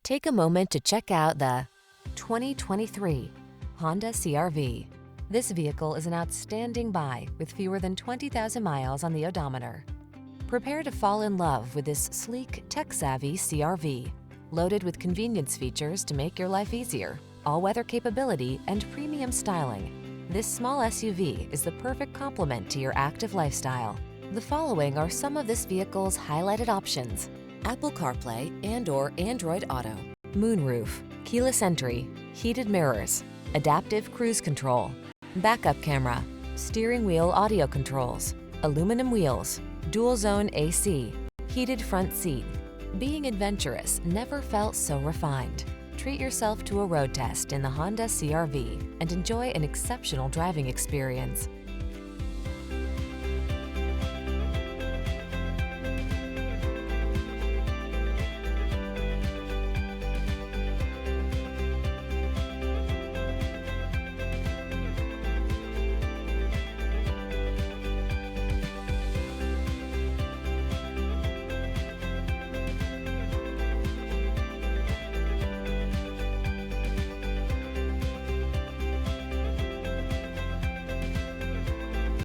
Take a moment to check out the 2023 Honda CR-V. This vehicle is an outstanding buy with fewer than 20,000 miles on the odometer. Prepare to fall in love with this sleek, tech-savvy CR-V, loaded with convenience features to make your life easier, all-weather capability, and premium styling. This small SUV is the perfect complement to your active lifestyle. The following are some of this vehicle's highlighted options: Apple CarPlay and/or Android Auto, moonroof, keyless entry, heated mirrors, adaptive cruise control, backup camera, steering wheel audio controls, aluminum wheels, dual zone AC, heated front seat. Being adventurous never felt so refined. Treat yourself to a road test in the Honda CR-V and enjoy an exceptional driving experience.